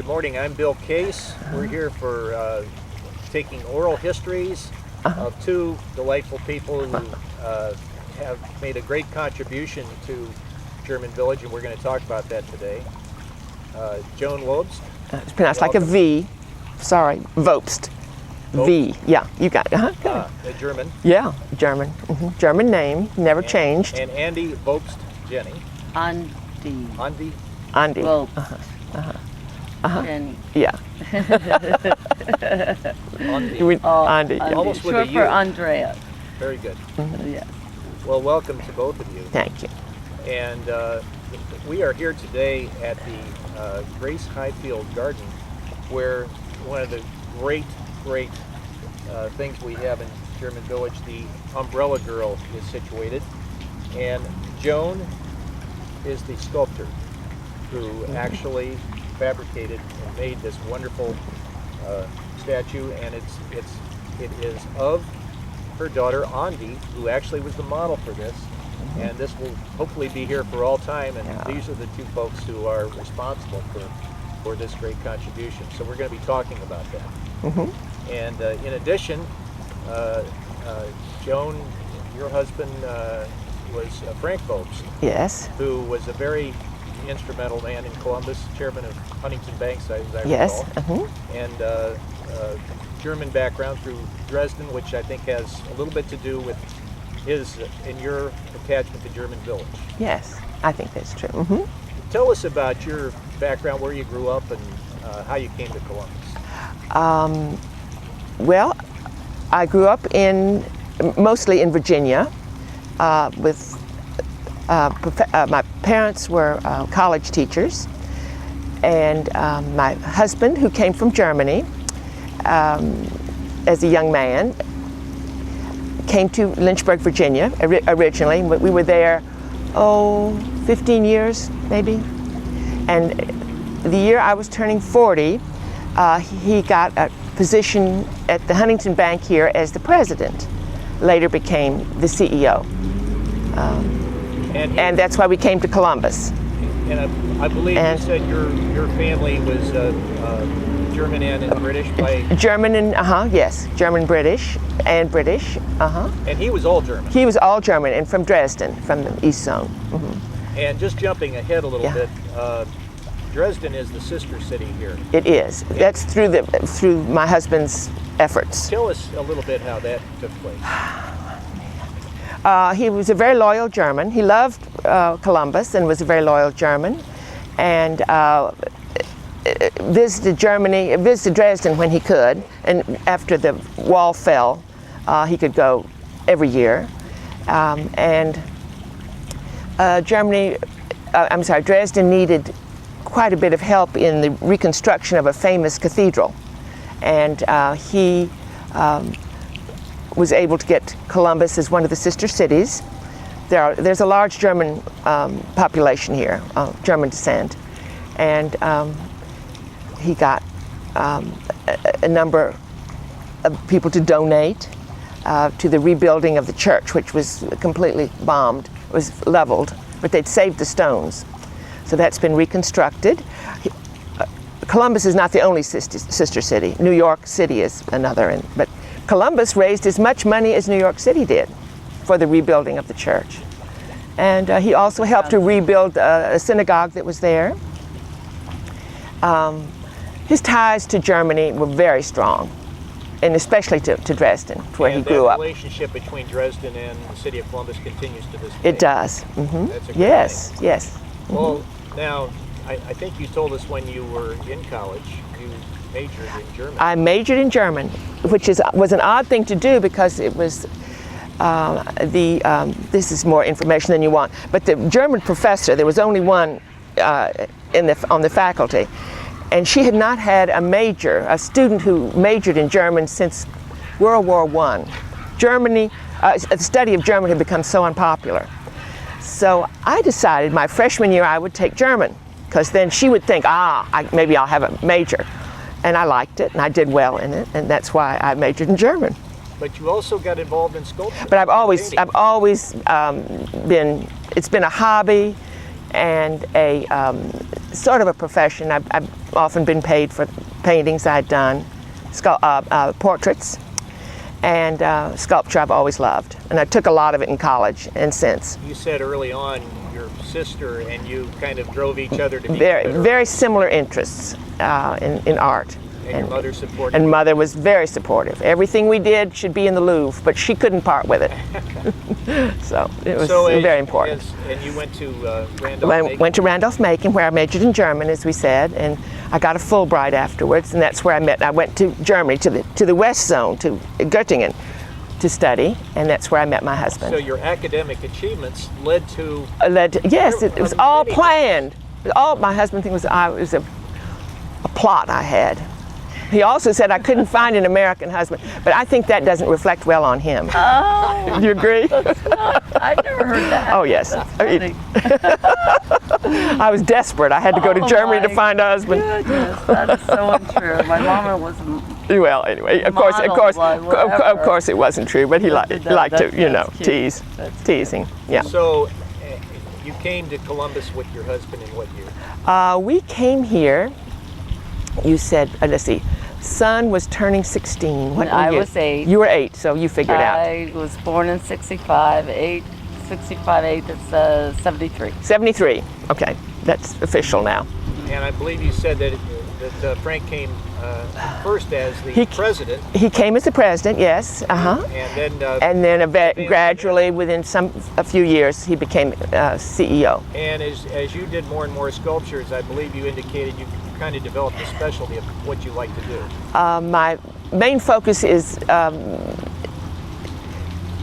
Good morning, I'm Bill Case. We're here for taking oral histories of two delightful people who have made a great contribution to German Village, and we're going to talk about that today. Joan Wobst. It's pronounced like a V. Sorry, Wobst. V. Yeah, you got it. A German. Yeah, German. German name, never changed. And Andi Wobst Jenny. Andi. Andi. Andi. Wobst. Jenny. Yeah. Andi. Andi. Yeah. Almost with a Short U. for Andrea. Very good. Yes. Well, welcome to both of you. Thank you. And we are here today at the Grace Highfield Garden, where one of the great things we have in German Village, the Umbrella Girl, is situated. And Joan is the sculptor who actually fabricated and made this wonderful statue, and it is of her daughter Andi, who actually was the model for this. And this will hopefully be here for all time, and these are the two folks who are responsible for this great contribution. So we're going to be talking about that. And in addition, Joan, your husband was Frank Wobst. Yes. Who was a very instrumental man in Columbus, chairman of Huntington Bankside, as I Yes. recall. And German background through Dresden, which I think has a little bit to do with his and your attachment to German Village. Yes, I think that's true. Tell us about your background, where you grew up, and how you came to Columbus. Well, I grew up mostly in Virginia with my parents were college teachers, and my husband, who came from Germany as a young man, came to Lynchburg, Virginia originally. We were there, 15 years maybe. And the year I was turning 40, he got a position at the Huntington Bank here as the president. Later became the CEO. And that's why we came to Columbus. And I believe you said your family was German and British by... German and, yes, German, British, and British, And he was all German? He was all German, and from Dresden, from the East Zone. And just jumping ahead a little bit, Dresden is the sister city here. It is. That's through my husband's efforts. Tell us a little bit how that took place. He was a very loyal German. He loved Columbus and was a very loyal German, and visited Dresden when he could, and after the wall fell, he could go every year. Dresden needed quite a bit of help in the reconstruction of a famous cathedral, and he was able to get Columbus as one of the sister cities. There's a large German population here, German descent, and he got a number of people to donate to the rebuilding of the church, which was completely bombed. It was leveled, but they'd saved the stones. So that's been reconstructed. Columbus is not the only sister city. New York City is another, but Columbus raised as much money as New York City did for the rebuilding of the church. And he also helped to rebuild a synagogue that was there. His ties to Germany were very strong, and especially to Dresden, where he grew up. And the relationship between Dresden and the city of Columbus continues to this day. It does. That's a great Yes, thing. yes. Well, now, I think you told us when you were in college, you majored in German. I majored in German, which was an odd thing to do because it was this is more information than you want, but the German professor, there was only one on the faculty, and she had not had a student who majored in German since World War I. Germany, the study of German had become so unpopular. So I decided my freshman year I would take German, because then she would think, maybe I'll have a major. And I liked it, and I did well in it, and that's why I majored in German. But you also got involved in sculpture. But I've always been, it's been a hobby and sort of a profession. I've often been paid for paintings I'd done, portraits, and sculpture I've always loved. And I took a lot of it in college and since. You said early on your sister and you kind of drove each other to be Very similar interests in art. And your mother supported And you? Mother was very supportive. Everything we did should be in the Louvre, but she couldn't part with it. So it was very important. And you went to Randolph-Macon? Went to Randolph-Macon, where I majored in German, as we said, and I got a Fulbright afterwards, and that's where I went to Germany, to the West Zone, to Göttingen, to study, and that's where I met my husband. So your academic achievements led to... Yes, it was all planned. All my husband thing was a plot I had. He also said I couldn't find an American husband, but I think that doesn't reflect well on him. Oh, Do you agree? I've never heard that. Oh, yes. That's funny. I was desperate. I had to go to Germany to my find a husband. Goodness, that is so untrue. My mama was. Well, anyway, of course, it wasn't true, but he liked to, that's cute. tease, teasing. Yeah. So you came to Columbus with your husband in what year? We came here. You said, let's see, son was turning 16. What I were you? was 8. You were 8, so you figured out. I was born in 65. 8, it's 73. 73. Okay, that's official now. And I believe you said that Frank came first as the president. He came as the president, yes. And then gradually, within a few years, he became CEO. And as you did more and more sculptures, I believe you indicated you kind of developed a specialty of what you like to do. My main focus is the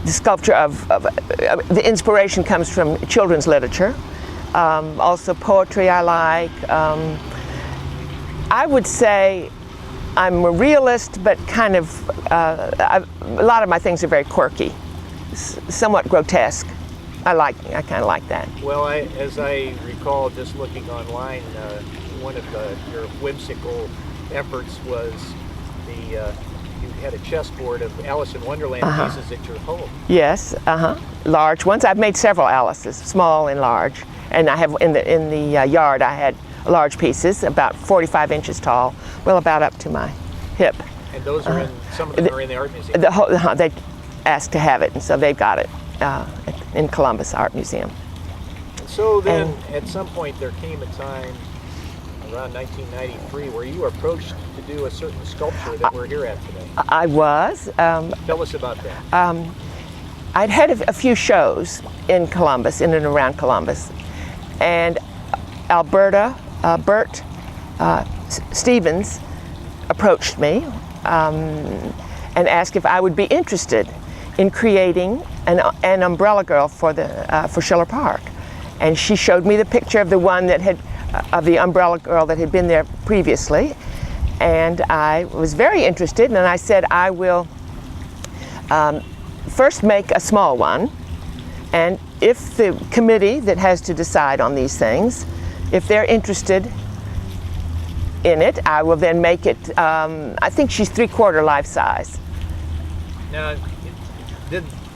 sculpture the inspiration comes from children's literature. Also poetry I like. I would say I'm a realist, but kind of, a lot of my things are very quirky, somewhat grotesque. I kind of like that. Well, as I recall, just looking online, one of your whimsical efforts was you had a chessboard of Alice in Wonderland pieces at your home. Yes, large ones. I've made several Alices, small and large, and I have in the yard. I had large pieces, about 45 inches tall, well, about up to my hip. And those are some of them are in the art museum. They asked to have it, and so they've got it in Columbus Art Museum. So then, at some point, there came a time around 1993 where you were approached to do a certain sculpture that we're here at today. I was. Tell us about that. I'd had a few shows in Columbus, in and around Columbus, and Bert Stevens approached me and asked if I would be interested in creating an umbrella girl for Schiller Park. And she showed me the picture of the one that of the umbrella girl that had been there previously, and I was very interested. And I said, I will first make a small one, and if the committee that has to decide on these things, if they're interested in it, I will then make it, I think she's 3/4 life size. Now,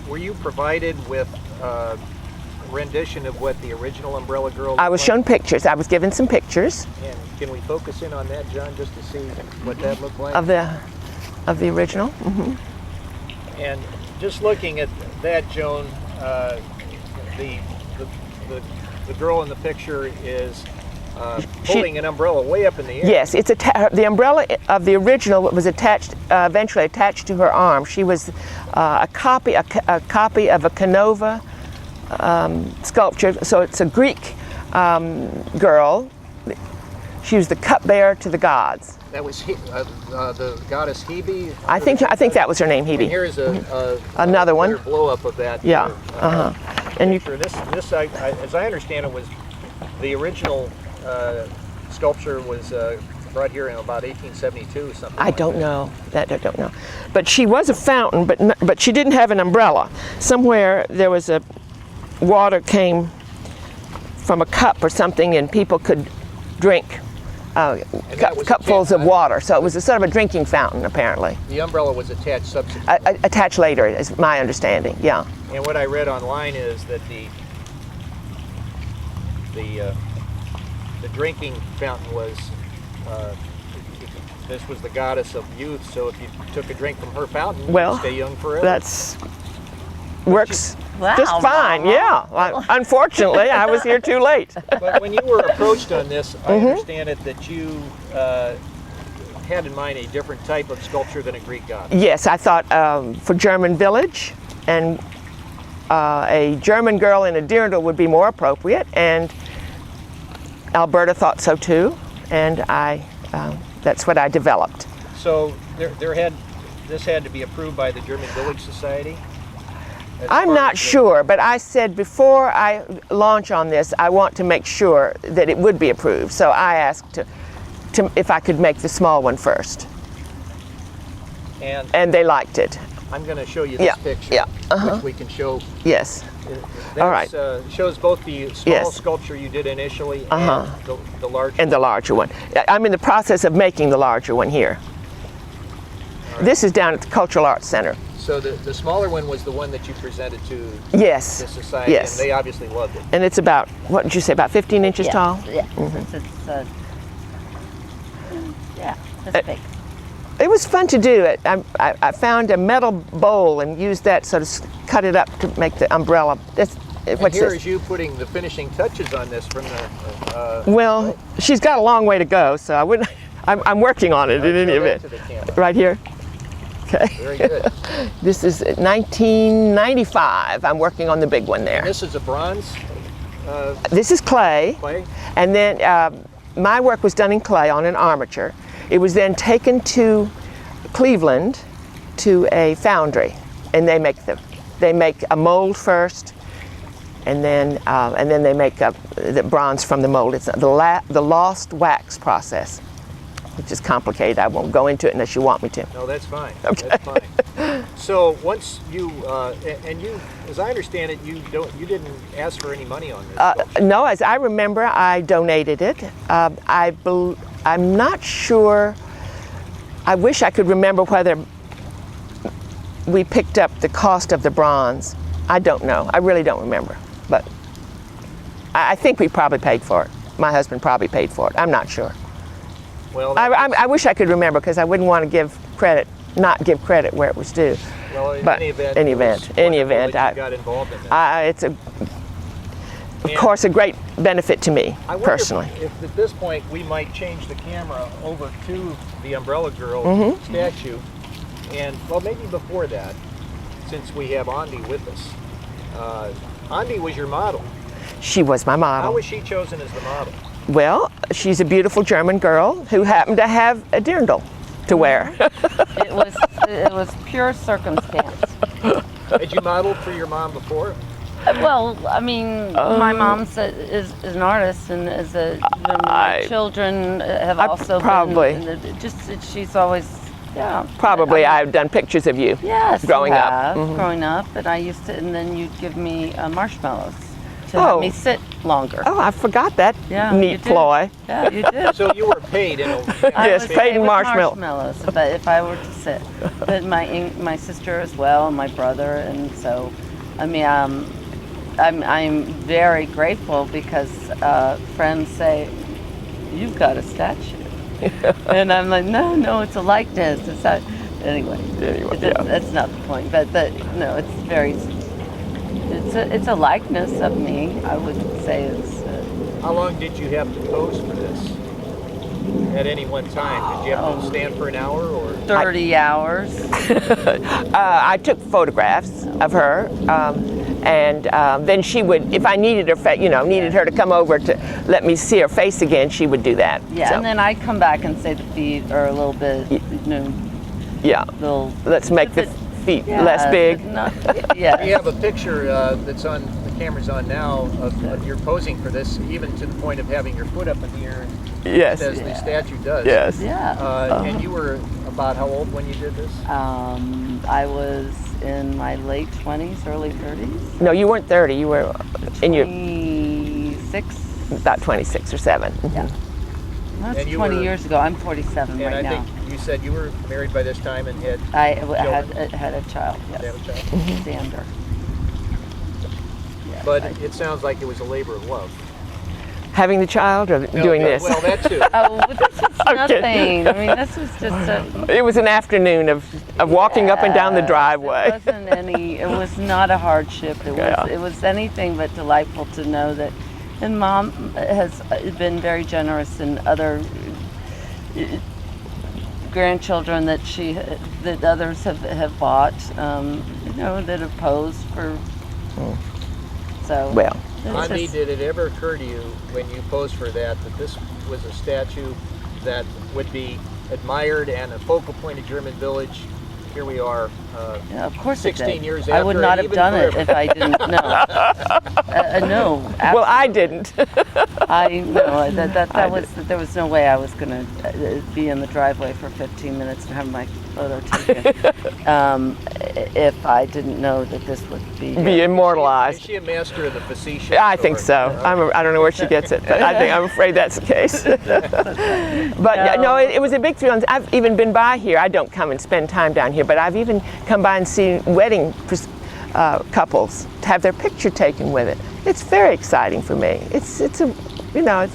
were you provided with a rendition of what the original umbrella girl looked I was like? shown pictures. I was given some pictures. And can we focus in on that, John, just to see what that looked like? Of the original. Mm-hmm. And just looking at that, Joan, the girl in the picture is holding an umbrella way up in the air. Yes, it's the umbrella of the original was eventually attached to her arm. She was a copy of a Canova sculpture. So it's a Greek girl. She was the cupbearer to the gods. That was the goddess Hebe. I think that was her name, Hebe. And here is another one. Blow up of that. Yeah. And this as I understand it, was the original sculpture was brought here in about 1872 or something. I don't know. That I don't know. But she was a fountain, but she didn't have an umbrella. Somewhere there was water came from a cup or something, and people could drink cupfuls of water. So it was a sort of a drinking fountain, apparently. The umbrella was attached subsequently. Attached later, is my understanding. Yeah. And what I read online is that the drinking fountain was, this was the goddess of youth, so if you took a drink from her fountain, Well, you'd stay young forever. That's works Wow, just fine. Mama. Yeah. Unfortunately, I was here too late. But when you were approached on this, I Mm-hmm. understand it that you had in mind a different type of sculpture than a Greek goddess. Yes, I thought for German village, and a German girl in a dirndl would be more appropriate, and Alberta thought so too, and that's what I developed. So this had to be approved by the German Village Society? As I'm part not of the- sure, but I said before I launch on this, I want to make sure that it would be approved. So I asked if I could make the small one first, and they liked it. I'm going to show you this Yeah, picture, yeah, which we can show. Yes. That All right. Shows both the small Yes. sculpture you did initially Uh-huh. and the large. And the larger one. I'm in the process of making the larger one here. This is down at the Cultural Arts Center. So the smaller one was the one that you presented to Yes. the society, Yes. and they obviously loved it. And it's about, what did you say, about 15 inches Yeah, tall? yeah. Yeah, it's big. It was fun to do it. I found a metal bowl and used that, sort of cut it up to make the umbrella. And What's here this? is you putting the finishing touches on this from the. Well, she's got a long way to go, so I wouldn't. I'm working on it in any show that event. to the camera. Right here. Okay. Very good. This is 1995. I'm working on the big one there. This is a bronze This is clay, clay. and then my work was done in clay on an armature. It was then taken to Cleveland to a foundry, and they make a mold first, and then they make the bronze from the mold. It's the lost wax process, which is complicated. I won't go into it unless you want me to. No, that's fine. Okay. That's fine. So once you and you, as I understand it, you didn't ask for any money on this. sculpture. No, as I remember, I donated it. I'm not sure. I wish I could remember whether we picked up the cost of the bronze. I don't know. I really don't remember. But I think we probably paid for it. My husband probably paid for it. I'm not sure. Well, I wish I could remember, because I wouldn't want to not give credit where it was due. well, in but any event, any it was event, any wonderful event, that I- you got involved in that. It's of course a great benefit to me I wonder personally. if at this point we might change the camera over to the Umbrella Girl Mm-hmm. statue, and well, maybe before that, since we have Andi with us. Andi was your model. She was my model. How was she chosen as the model? Well, she's a beautiful German girl who happened to have a dirndl to wear. It was pure circumstance. Had you modeled for your mom before? Well, I mean, my mom is an artist, and my children have I also probably- been. She's always, yeah. Probably I've done pictures of you Yes, growing you up. have, Mhm. growing up, and I used to, and then you'd give me marshmallows to Oh. help me sit longer. Oh, I forgot that Yeah, you neat did. ploy. Yeah, you did. So you were paid in a I Yes, was paid in with marshmallow. but if I were to sit, but my sister as well, and my brother, and so, I mean, I'm very grateful, because friends say, "You've got a statue," and I'm like, "No, it's a likeness." It's not, anyway. Yeah. That's not the point. But no, it's very. It's a likeness of me. I would say it's. How long did you have to pose for this? At any one time, did you have to stand for an hour or? 30 hours. I took photographs of her, and then she would, if I needed her, needed her to come over to let me see her face again, she would do that. Yeah, So, and then I come back and say the feet are a little bit, yeah. little. Let's make the feet Yeah, less big. We have a picture that's on, the camera's on now, of your posing for this, even to the point of having your foot up in the air, Yes. as the statue does. Yes. Yeah. And you were about how old when you did this? I was in my late 20s, early 30s. No, you weren't 30. You were in your 26. about 26 or 7. Yeah. That's And you 20 were- years ago. I'm 47 And right I now. think you said you were married by this time and had I children? had a child. Yes. Did you have a child? Xander. Yes, But I- it sounds like it was a labor of love. Having the child or doing this? Well, that too. Oh, well, this was kidding. nothing. I mean, this was just a. It was an afternoon of walking up and down the It driveway. wasn't any. It was not a hardship. Yeah. It was anything but delightful to know that. And Mom has been very generous in other grandchildren that that others have bought. You know, that have posed for. So. Well. Andi, did it ever occur to you when you posed for that this was a statue that would be admired and a focal point of German Village? Here we are, Yeah, of course 16 it did. years I would after, not and have done it even if I didn't know. No. Well, I didn't. I know that was there was no way I was going to be in the driveway for 15 minutes and have my photo taken if I didn't know that this would be Be Is immortalized. she a master of the facetious? I think so. I don't know where she gets it, but I'm afraid that's the case. But yeah, no, it was a big thrill. I've even been by here. I don't come and spend time down here, but I've even come by and seen wedding couples to have their picture taken with it. It's very exciting for me. It's a, you know,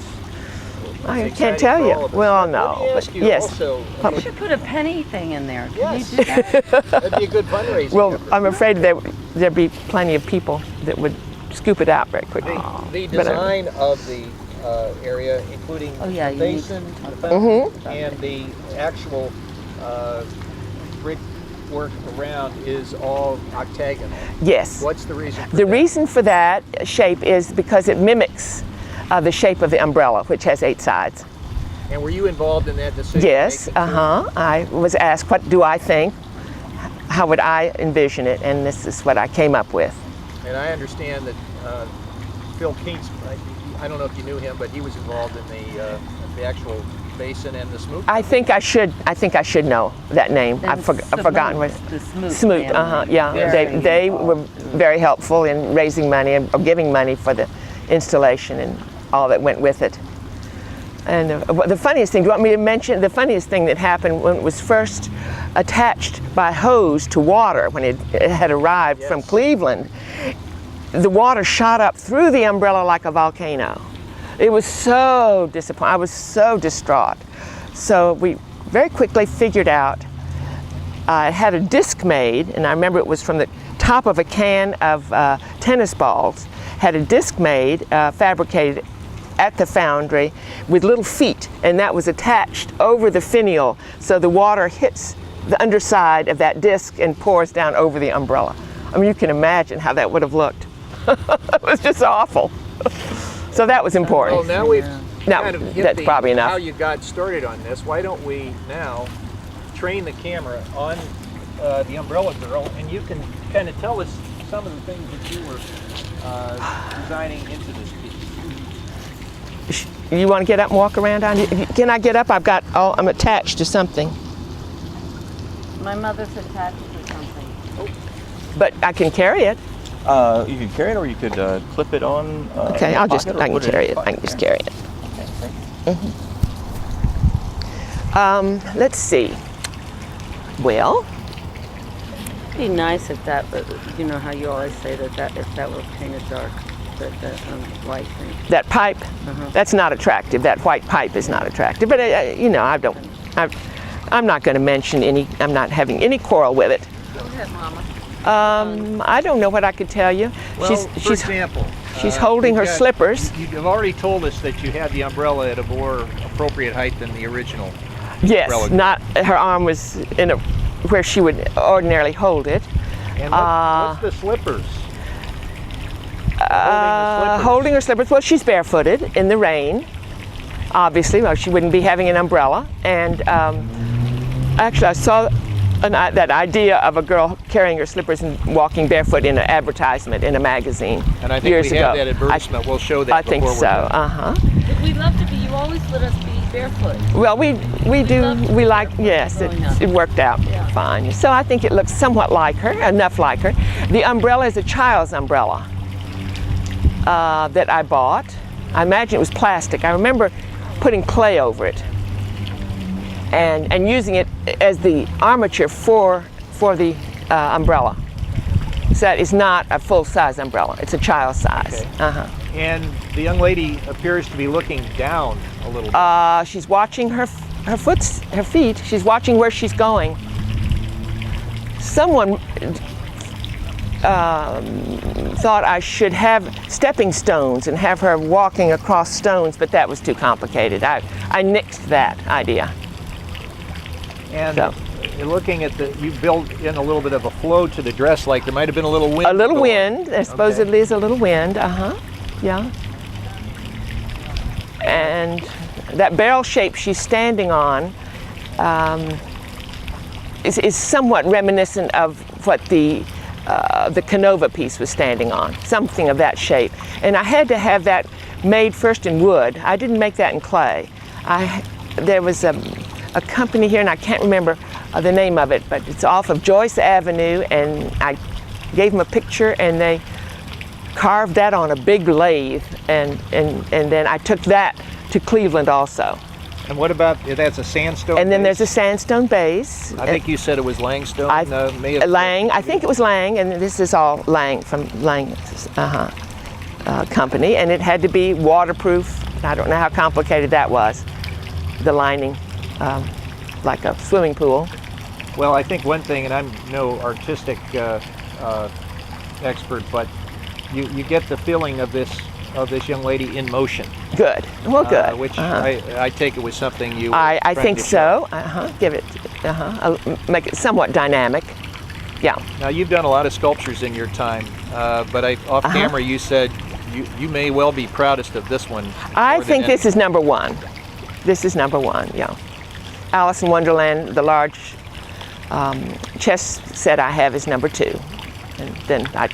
I can't tell you. Well, no, but yes. Also, You should put a penny thing in there. Can Yes. you do that? that'd be a good fundraising. Well, effort. I'm afraid there'd be plenty of people that would scoop it out very quickly. The But design of the area, including Oh, yeah, the you need basin, to talk the about fountain, that. and the actual brick work around is all octagonal. Yes. What's the reason for The that? reason for that shape is because it mimics the shape of the umbrella, which has 8 sides. And were you involved in that decision? Yes, I was asked, what do I think? How would I envision it? And this is what I came up with. And I understand that Phil Keats, I don't know if you knew him, but he was involved in the actual basin and the smoot. I think I should know that name. I've forgotten what. The Smoot. Smoot, family. yeah. Very They were involved. very helpful in raising money or giving money for the installation and all that went with it. And the funniest thing, do you want me to mention the funniest thing that happened when it was first attached by hose to water when it had arrived from Cleveland? The water shot up through the umbrella like a volcano. It was so disappointing. I was so distraught. So we very quickly figured out, I had a disc made, and I remember it was from the top of a can of tennis balls, had a disc made, fabricated at the foundry with little feet, and that was attached over the finial so the water hits the underside of that disc and pours down over the umbrella. I mean, you can imagine how that would have looked. It was just awful. So that was important. Well, now we've No, kind of hit that's probably enough. how you got started on this. Why don't we now train the camera on the umbrella girl, and you can kind of tell us some of the things that you were designing into this piece. You want to get up and walk around on it? Can I get up? I'm attached to something. My mother's attached to something. But I can carry it. You could carry it, or you could clip it on. Okay, in I your pocket, or can put carry in it. your I can pocket. just carry it. Okay, thank you. Let's see. Well, It'd be nice if that, you know how you always say that if that were painted dark, that white thing. that pipe, that's not attractive. That white pipe is not attractive. But you know, I'm not going to mention any. I'm not having any quarrel with it. Go ahead, Mama. I don't know what I could tell you. Well, for example, she's holding her slippers. You've already told us that you had the umbrella at a more appropriate height than the original. Yes, umbrella. not her arm was in where she would ordinarily hold it. And what's the slippers? Holding her slippers. Well, she's barefooted in the rain. Obviously, well, she wouldn't be having an umbrella. And actually, I saw that idea of a girl carrying her slippers and walking barefoot in an advertisement in a magazine And I think years we ago. have that advertisement. We'll show that I think before we're so. done. We'd love to be. You always let us be barefoot. Well, we do. loved We her like. Yes, growing up. it worked out Yeah. fine. So I think it looks somewhat like her, enough like her. The umbrella is a child's umbrella that I bought. I imagine it was plastic. I remember putting clay over it and using it as the armature for the umbrella. set is not a full-size umbrella. It's a child size. Okay. And the young lady appears to be looking down a little bit. She's watching her feet. She's watching where she's going. Someone thought I should have stepping stones and have her walking across stones, but that was too complicated. I nixed that idea. And So. looking at you built in a little bit of a flow to the dress, like there might have been a little wind. A little going. wind. There supposedly is a little wind. Yeah. And that barrel shape she's standing on is somewhat reminiscent of what the Canova piece was standing on, something of that shape. And I had to have that made first in wood. I didn't make that in clay. There was a company here, and I can't remember the name of it, but it's off of Joyce Avenue, and I gave them a picture, and they carved that on a big lathe, and then I took that to Cleveland also. And what about, that's a sandstone And then base? there's a sandstone base. I think you said it was Langstone. Lang, I think it was Lang, and this is all Lang from Lang company, and it had to be waterproof. I don't know how complicated that was, the lining, like a swimming pool. Well, I think one thing, and I'm no artistic expert, but you get the feeling of this young lady in motion. Good. Well, good. Which I take it was something you. I think so. Give it. Make it somewhat dynamic. Yeah. Now you've done a lot of sculptures in your time, but off camera you said you may well be proudest of this one. I think this is number one. This is number one. Yeah. Alice in Wonderland, the large chess set I have, is number two, and then I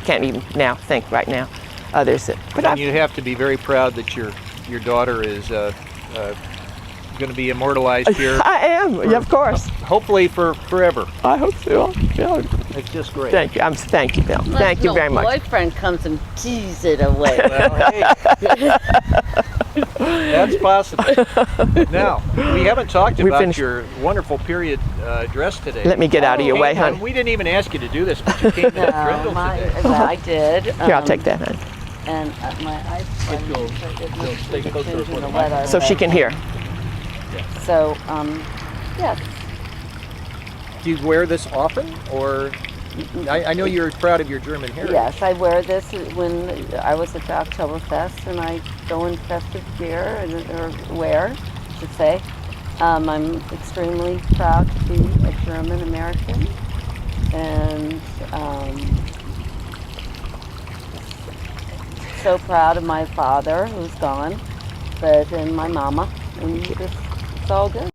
can't even now think right now others that. But you have to be very proud that your daughter is going to be immortalized here. I am, yeah, of course. Hopefully for forever. I hope so. Yeah. It's just great. Thank you. Thank you, Bill. Thank you very much. My boyfriend comes and teases it away. Well, hey. That's possible. Now, we haven't talked about your wonderful period dress today. Let me get out of your way, hon. We didn't even ask you to do this, but you came to the Trindle today. I did. Here, I'll take that, hon. And my eyes stay closer to the So she can hear. So, yes. Do you wear this often, or I know you're proud of your German heritage. Yes, I wear this when I was at the Oktoberfest, and I go in festive gear, or wear, I should say. I'm extremely proud to be a German American, and so proud of my father, who's gone, and my mama, and it's all good.